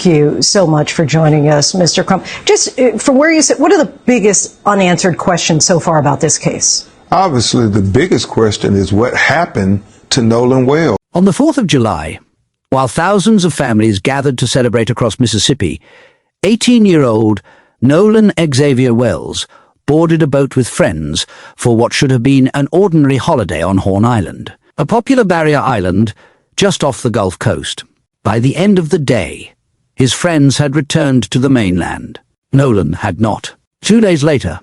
Thank you so much for joining us, Mr. Crump. Just from where you sit, what are the biggest unanswered questions so far about this case? Obviously, the biggest question is what happened to Nolan Wells. On the 4th of July, while thousands of families gathered to celebrate across Mississippi, 18-year-old Nolan Xavier Wells boarded a boat with friends for what should have been an ordinary holiday on Horn Island, a popular barrier island just off the Gulf Coast. By the end of the day, his friends had returned to the mainland. Nolan had not. 2 days later,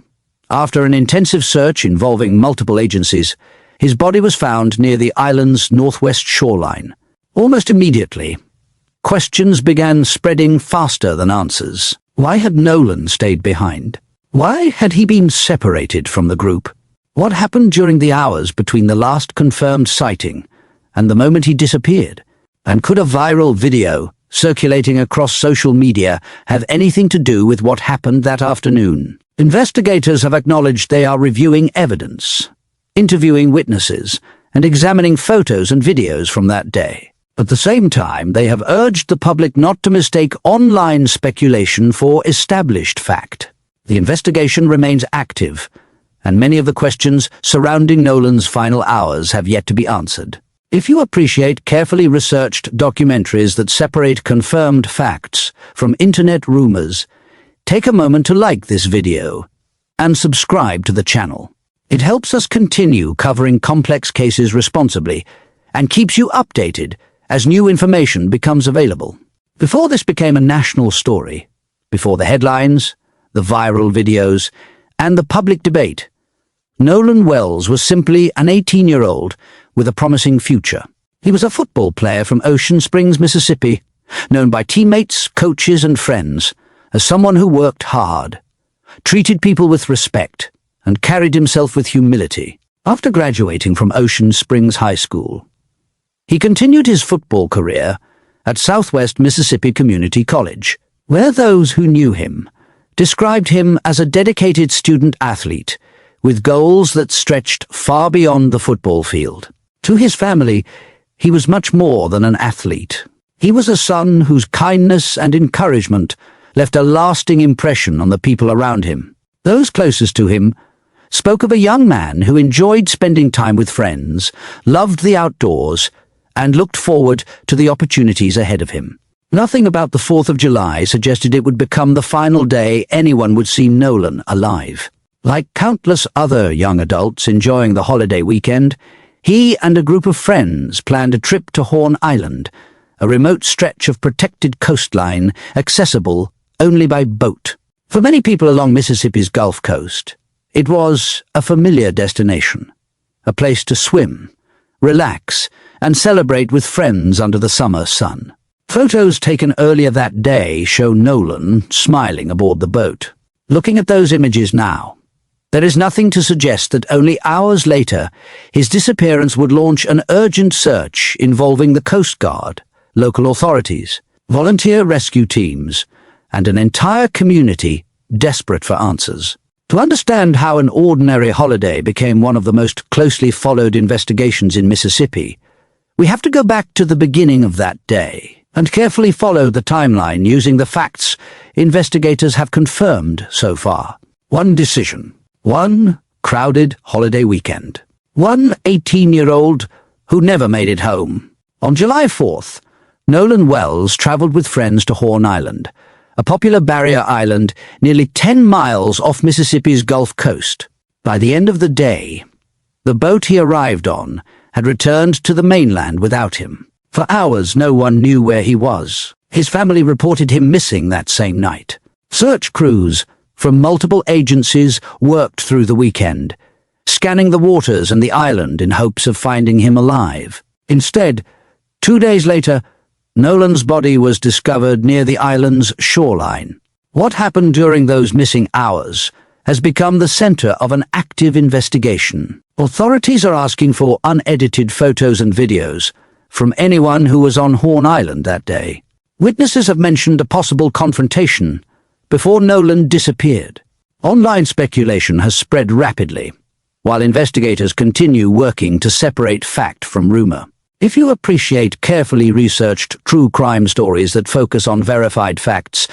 after an intensive search involving multiple agencies, his body was found near the island's northwest shoreline. Almost immediately, questions began spreading faster than answers. Why had Nolan stayed behind? Why had he been separated from the group? What happened during the hours between the last confirmed sighting and the moment he disappeared? And could a viral video circulating across social media have anything to do with what happened that afternoon? Investigators have acknowledged they are reviewing evidence, interviewing witnesses, and examining photos and videos from that day. At the same time, they have urged the public not to mistake online speculation for established fact. The investigation remains active, and many of the questions surrounding Nolan's final hours have yet to be answered. If you appreciate carefully researched documentaries that separate confirmed facts from internet rumors, take a moment to like this video and subscribe to the channel. It helps us continue covering complex cases responsibly and keeps you updated as new information becomes available. Before this became a national story, before the headlines, the viral videos, and the public debate, Nolan Wells was simply an 18-year-old with a promising future. He was a football player from Ocean Springs, Mississippi, known by teammates, coaches, and friends as someone who worked hard, treated people with respect, and carried himself with humility. After graduating from Ocean Springs High School, he continued his football career at Southwest Mississippi Community College, where those who knew him described him as a dedicated student-athlete with goals that stretched far beyond the football field. To his family, he was much more than an athlete. He was a son whose kindness and encouragement left a lasting impression on the people around him. Those closest to him spoke of a young man who enjoyed spending time with friends, loved the outdoors, and looked forward to the opportunities ahead of him. Nothing about the 4th of July suggested it would become the final day anyone would see Nolan alive. Like countless other young adults enjoying the holiday weekend, he and a group of friends planned a trip to Horn Island, a remote stretch of protected coastline accessible only by boat. For many people along Mississippi's Gulf Coast, it was a familiar destination, a place to swim, relax, and celebrate with friends under the summer sun. Photos taken earlier that day show Nolan smiling aboard the boat. Looking at those images now, there is nothing to suggest that only hours later his disappearance would launch an urgent search involving the Coast Guard, local authorities, volunteer rescue teams, and an entire community desperate for answers. To understand how an ordinary holiday became one of the most closely followed investigations in Mississippi, we have to go back to the beginning of that day and carefully follow the timeline using the facts investigators have confirmed so far. One decision, one crowded holiday weekend, one 18-year-old who never made it home. On July 4th, Nolan Wells traveled with friends to Horn Island, a popular barrier island nearly 10 miles off Mississippi's Gulf Coast. By the end of the day, the boat he arrived on had returned to the mainland without him. For hours, no one knew where he was. His family reported him missing that same night. Search crews from multiple agencies worked through the weekend, scanning the waters and the island in hopes of finding him alive. Instead, 2 days later, Nolan's body was discovered near the island's shoreline. What happened during those missing hours has become the center of an active investigation. Authorities are asking for unedited photos and videos from anyone who was on Horn Island that day. Witnesses have mentioned a possible confrontation before Nolan disappeared. Online speculation has spread rapidly, while investigators continue working to separate fact from rumor. If you appreciate carefully researched true crime stories that focus on verified facts,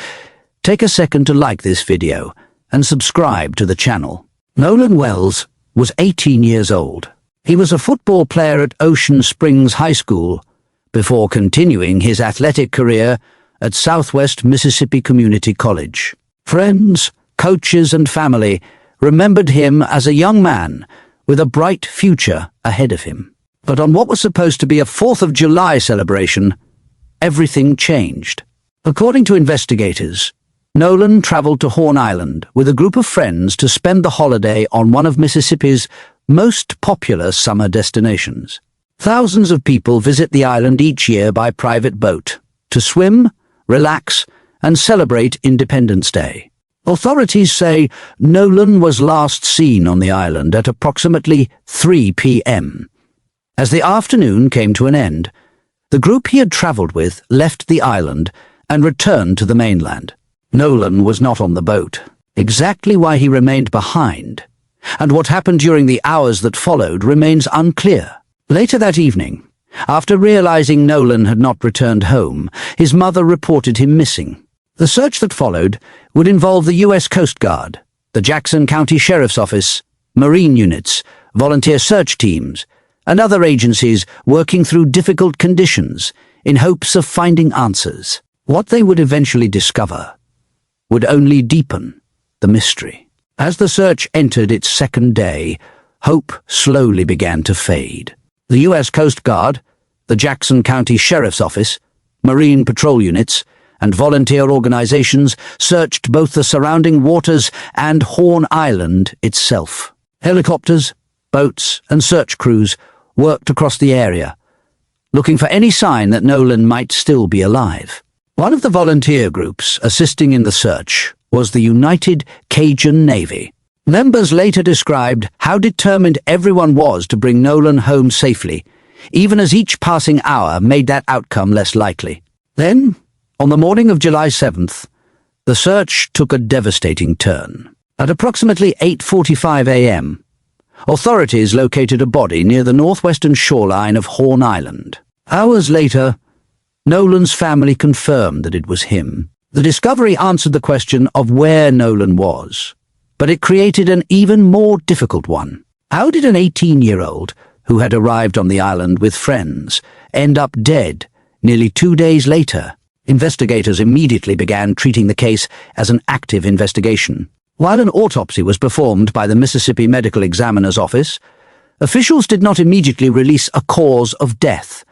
take a second to like this video and subscribe to the channel. Nolan Wells was 18 years old. He was a football player at Ocean Springs High School before continuing his athletic career at Southwest Mississippi Community College. Friends, coaches, and family remembered him as a young man with a bright future ahead of him. But on what was supposed to be a 4th of July celebration, everything changed. According to investigators, Nolan traveled to Horn Island with a group of friends to spend the holiday on one of Mississippi's most popular summer destinations. Thousands of people visit the island each year by private boat to swim, relax, and celebrate Independence Day. Authorities say Nolan was last seen on the island at approximately 3 p.m. As the afternoon came to an end, the group he had traveled with left the island and returned to the mainland. Nolan was not on the boat. Exactly why he remained behind, and what happened during the hours that followed, remains unclear. Later that evening, after realizing Nolan had not returned home, his mother reported him missing. The search that followed would involve the U.S. Coast Guard, the Jackson County Sheriff's Office, Marine units, volunteer search teams, and other agencies working through difficult conditions in hopes of finding answers. What they would eventually discover would only deepen the mystery. As the search entered its second day, hope slowly began to fade. The U.S. Coast Guard, the Jackson County Sheriff's Office, Marine patrol units, and volunteer organizations searched both the surrounding waters and Horn Island itself. Helicopters, boats, and search crews worked across the area, looking for any sign that Nolan might still be alive. One of the volunteer groups assisting in the search was the United Cajun Navy. Members later described how determined everyone was to bring Nolan home safely, even as each passing hour made that outcome less likely. Then, on the morning of July 7th, the search took a devastating turn. At approximately 8:45 a.m., authorities located a body near the northwestern shoreline of Horn Island. Hours later, Nolan's family confirmed that it was him. The discovery answered the question of where Nolan was, but it created an even more difficult one. How did an 18-year-old who had arrived on the island with friends end up dead nearly 2 days later? Investigators immediately began treating the case as an active investigation. While an autopsy was performed by the Mississippi Medical Examiner's Office, officials did not immediately release a cause of death,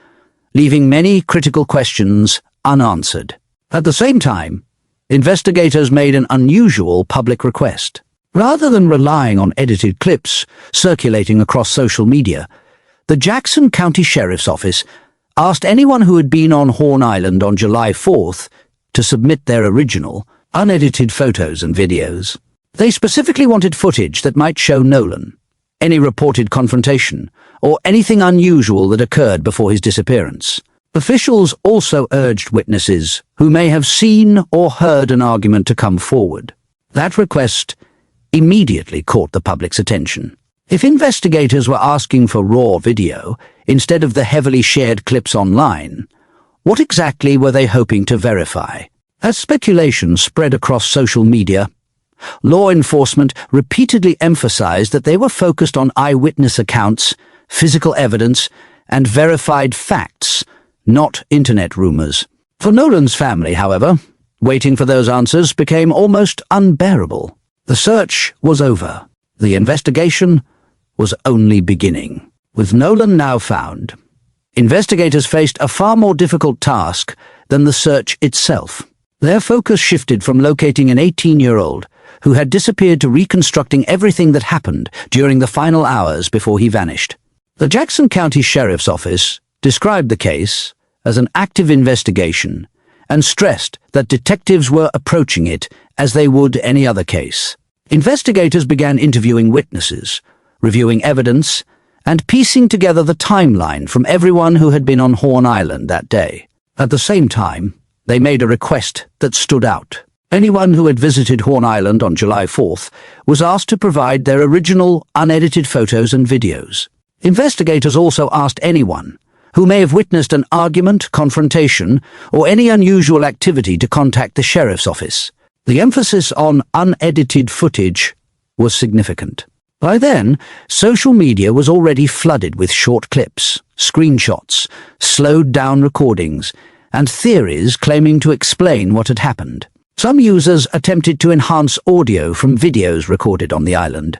leaving many critical questions unanswered. At the same time, investigators made an unusual public request. Rather than relying on edited clips circulating across social media, the Jackson County Sheriff's Office asked anyone who had been on Horn Island on July 4th to submit their original, unedited photos and videos. They specifically wanted footage that might show Nolan, any reported confrontation, or anything unusual that occurred before his disappearance. Officials also urged witnesses who may have seen or heard an argument to come forward. That request immediately caught the public's attention. If investigators were asking for raw video instead of the heavily shared clips online, what exactly were they hoping to verify? As speculation spread across social media, law enforcement repeatedly emphasized that they were focused on eyewitness accounts, physical evidence, and verified facts, not internet rumors. For Nolan's family, however, waiting for those answers became almost unbearable. The search was over. The investigation was only beginning. With Nolan now found, investigators faced a far more difficult task than the search itself. Their focus shifted from locating an 18-year-old who had disappeared to reconstructing everything that happened during the final hours before he vanished. The Jackson County Sheriff's Office described the case as an active investigation and stressed that detectives were approaching it as they would any other case. Investigators began interviewing witnesses, reviewing evidence, and piecing together the timeline from everyone who had been on Horn Island that day. At the same time, they made a request that stood out. Anyone who had visited Horn Island on July 4th was asked to provide their original, unedited photos and videos. Investigators also asked anyone who may have witnessed an argument, confrontation, or any unusual activity to contact the sheriff's office. The emphasis on unedited footage was significant. By then, social media was already flooded with short clips, screenshots, slowed-down recordings, and theories claiming to explain what had happened. Some users attempted to enhance audio from videos recorded on the island,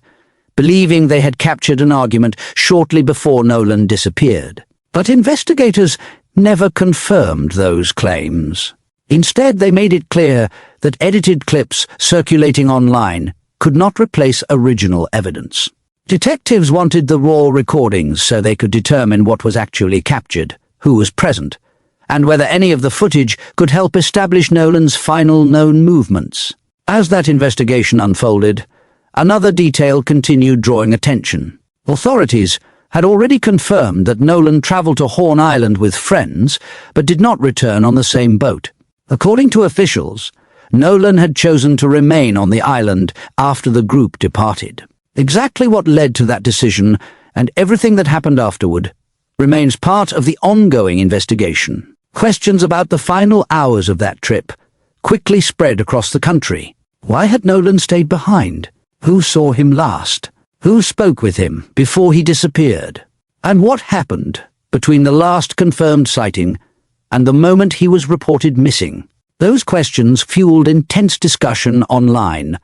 believing they had captured an argument shortly before Nolan disappeared. But investigators never confirmed those claims. Instead, they made it clear that edited clips circulating online could not replace original evidence. Detectives wanted the raw recordings so they could determine what was actually captured, who was present, and whether any of the footage could help establish Nolan's final known movements. As that investigation unfolded, another detail continued drawing attention. Authorities had already confirmed that Nolan traveled to Horn Island with friends, but did not return on the same boat. According to officials, Nolan had chosen to remain on the island after the group departed. Exactly what led to that decision, and everything that happened afterward, remains part of the ongoing investigation. Questions about the final hours of that trip quickly spread across the country. Why had Nolan stayed behind? Who saw him last? Who spoke with him before he disappeared? And what happened between the last confirmed sighting and the moment he was reported missing? Those questions fueled intense discussion online,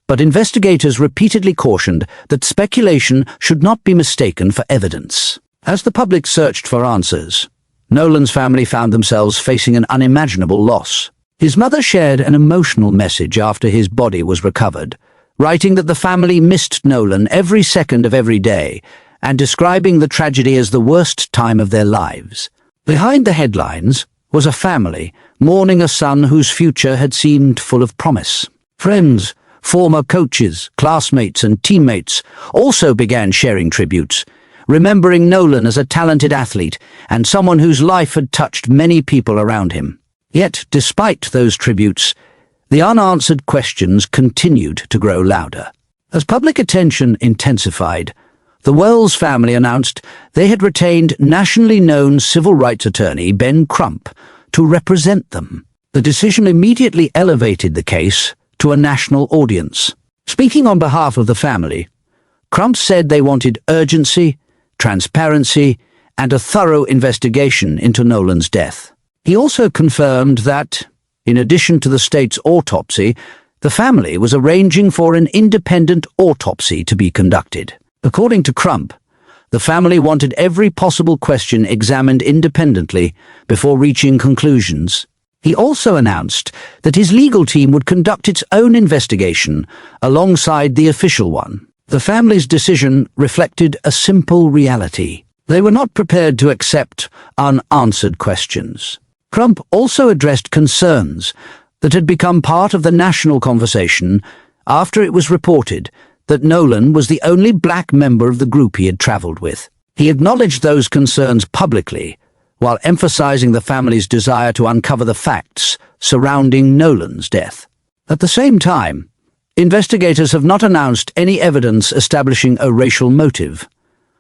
but investigators repeatedly cautioned that speculation should not be mistaken for evidence. As the public searched for answers, Nolan's family found themselves facing an unimaginable loss. His mother shared an emotional message after his body was recovered, writing that the family missed Nolan every second of every day and describing the tragedy as the worst time of their lives. Behind the headlines was a family mourning a son whose future had seemed full of promise. Friends, former coaches, classmates, and teammates also began sharing tributes, remembering Nolan as a talented athlete and someone whose life had touched many people around him. Yet, despite those tributes, the unanswered questions continued to grow louder. As public attention intensified, the Wells family announced they had retained nationally known civil rights attorney Ben Crump to represent them. The decision immediately elevated the case to a national audience. Speaking on behalf of the family, Crump said they wanted urgency, transparency, and a thorough investigation into Nolan's death. He also confirmed that, in addition to the state's autopsy, the family was arranging for an independent autopsy to be conducted. According to Crump, the family wanted every possible question examined independently before reaching conclusions. He also announced that his legal team would conduct its own investigation alongside the official one. The family's decision reflected a simple reality. They were not prepared to accept unanswered questions. Crump also addressed concerns that had become part of the national conversation after it was reported that Nolan was the only black member of the group he had traveled with. He acknowledged those concerns publicly, while emphasizing the family's desire to uncover the facts surrounding Nolan's death. At the same time, investigators have not announced any evidence establishing a racial motive,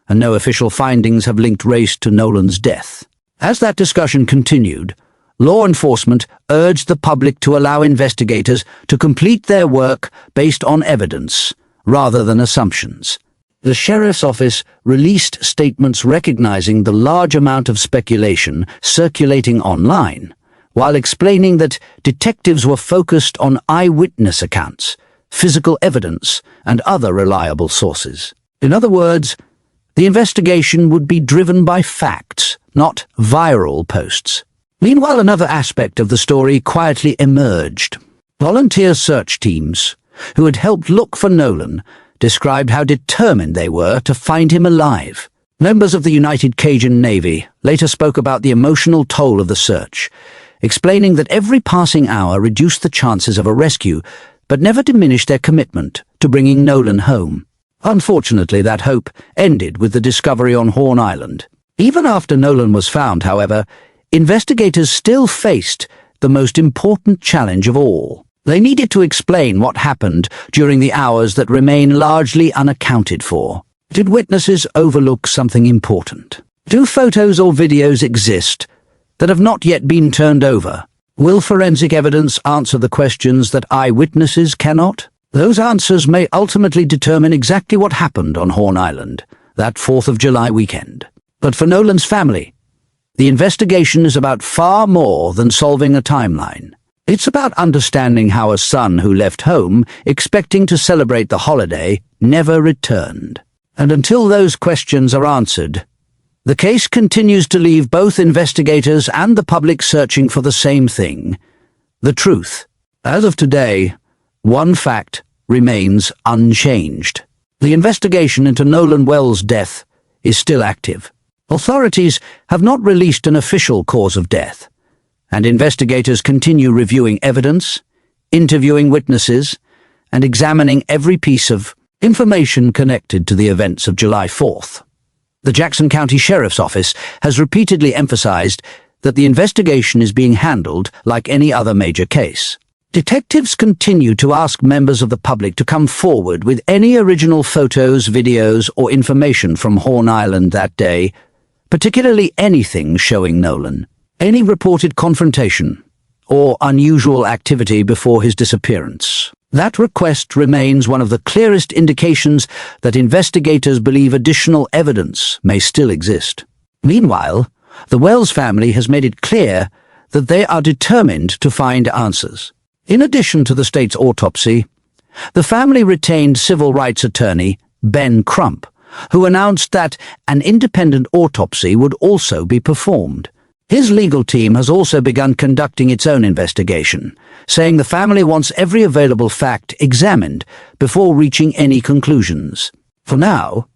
and no official findings have linked race to Nolan's death. As that discussion continued, law enforcement urged the public to allow investigators to complete their work based on evidence, rather than assumptions. The sheriff's office released statements recognizing the large amount of speculation circulating online, while explaining that detectives were focused on eyewitness accounts, physical evidence, and other reliable sources. In other words, the investigation would be driven by facts, not viral posts. Meanwhile, another aspect of the story quietly emerged. Volunteer search teams, who had helped look for Nolan, described how determined they were to find him alive. Members of the United Cajun Navy later spoke about the emotional toll of the search, explaining that every passing hour reduced the chances of a rescue, but never diminished their commitment to bringing Nolan home. Unfortunately, that hope ended with the discovery on Horn Island. Even after Nolan was found, however, investigators still faced the most important challenge of all. They needed to explain what happened during the hours that remain largely unaccounted for. Did witnesses overlook something important? Do photos or videos exist that have not yet been turned over? Will forensic evidence answer the questions that eyewitnesses cannot? Those answers may ultimately determine exactly what happened on Horn Island that 4th of July weekend. But for Nolan's family, the investigation is about far more than solving a timeline. It's about understanding how a son who left home expecting to celebrate the holiday never returned. And until those questions are answered, the case continues to leave both investigators and the public searching for the same thing: the truth. As of today, one fact remains unchanged. The investigation into Nolan Wells' death is still active. Authorities have not released an official cause of death, and investigators continue reviewing evidence, interviewing witnesses, and examining every piece of information connected to the events of July 4th. The Jackson County Sheriff's Office has repeatedly emphasized that the investigation is being handled like any other major case. Detectives continue to ask members of the public to come forward with any original photos, videos, or information from Horn Island that day, particularly anything showing Nolan, any reported confrontation, or unusual activity before his disappearance. That request remains one of the clearest indications that investigators believe additional evidence may still exist. Meanwhile, the Wells family has made it clear that they are determined to find answers. In addition to the state's autopsy, the family retained civil rights attorney Ben Crump, who announced that an independent autopsy would also be performed. His legal team has also begun conducting its own investigation, saying the family wants every available fact examined before reaching any conclusions. For now,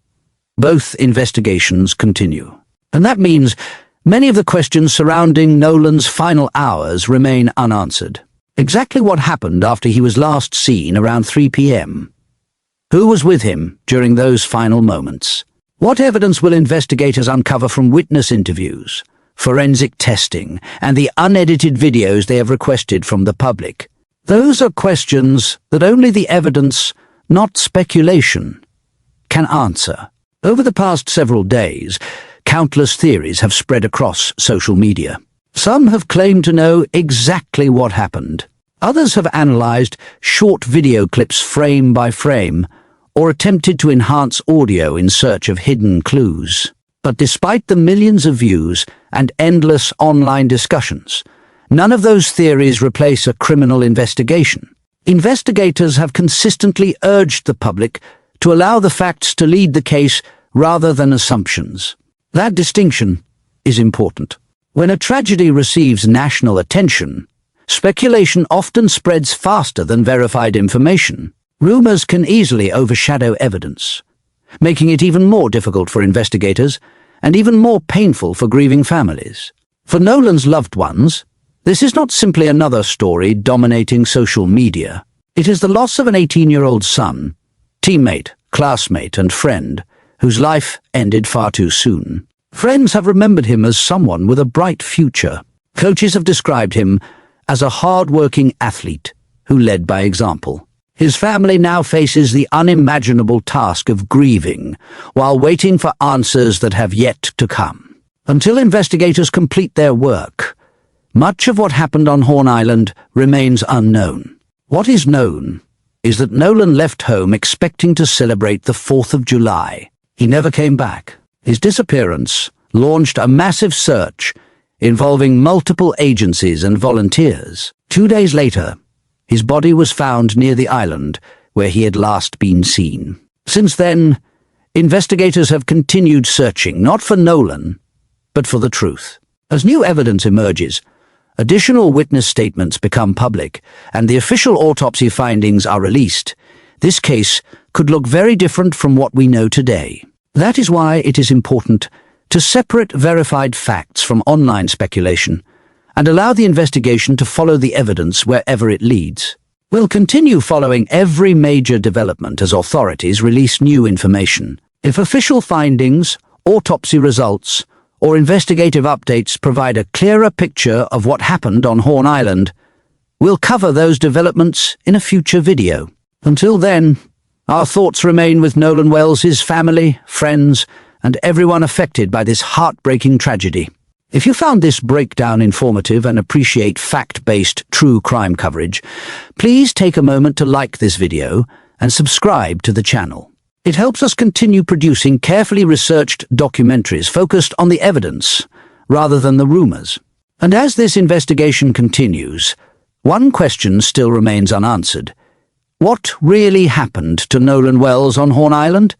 both investigations continue. And that means many of the questions surrounding Nolan's final hours remain unanswered. Exactly what happened after he was last seen around 3 p.m.? Who was with him during those final moments? What evidence will investigators uncover from witness interviews, forensic testing, and the unedited videos they have requested from the public? Those are questions that only the evidence, not speculation, can answer. Over the past several days, countless theories have spread across social media. Some have claimed to know exactly what happened. Others have analyzed short video clips frame by frame, or attempted to enhance audio in search of hidden clues. But despite the millions of views and endless online discussions, none of those theories replace a criminal investigation. Investigators have consistently urged the public to allow the facts to lead the case rather than assumptions. That distinction is important. When a tragedy receives national attention, speculation often spreads faster than verified information. Rumors can easily overshadow evidence, making it even more difficult for investigators and even more painful for grieving families. For Nolan's loved ones, this is not simply another story dominating social media. It is the loss of an 18-year-old son, teammate, classmate, and friend whose life ended far too soon. Friends have remembered him as someone with a bright future. Coaches have described him as a hard-working athlete who led by example. His family now faces the unimaginable task of grieving while waiting for answers that have yet to come. Until investigators complete their work, much of what happened on Horn Island remains unknown. What is known is that Nolan left home expecting to celebrate the 4th of July. He never came back. His disappearance launched a massive search involving multiple agencies and volunteers. 2 days later, his body was found near the island where he had last been seen. Since then, investigators have continued searching, not for Nolan, but for the truth. As new evidence emerges, additional witness statements become public, and the official autopsy findings are released, this case could look very different from what we know today. That is why it is important to separate verified facts from online speculation and allow the investigation to follow the evidence wherever it leads. We'll continue following every major development as authorities release new information. If official findings, autopsy results, or investigative updates provide a clearer picture of what happened on Horn Island, we'll cover those developments in a future video. Until then, our thoughts remain with Nolan Wells, his family, friends, and everyone affected by this heartbreaking tragedy. If you found this breakdown informative and appreciate fact-based true crime coverage, please take a moment to like this video and subscribe to the channel. It helps us continue producing carefully researched documentaries focused on the evidence rather than the rumors. And as this investigation continues, one question still remains unanswered. What really happened to Nolan Wells on Horn Island?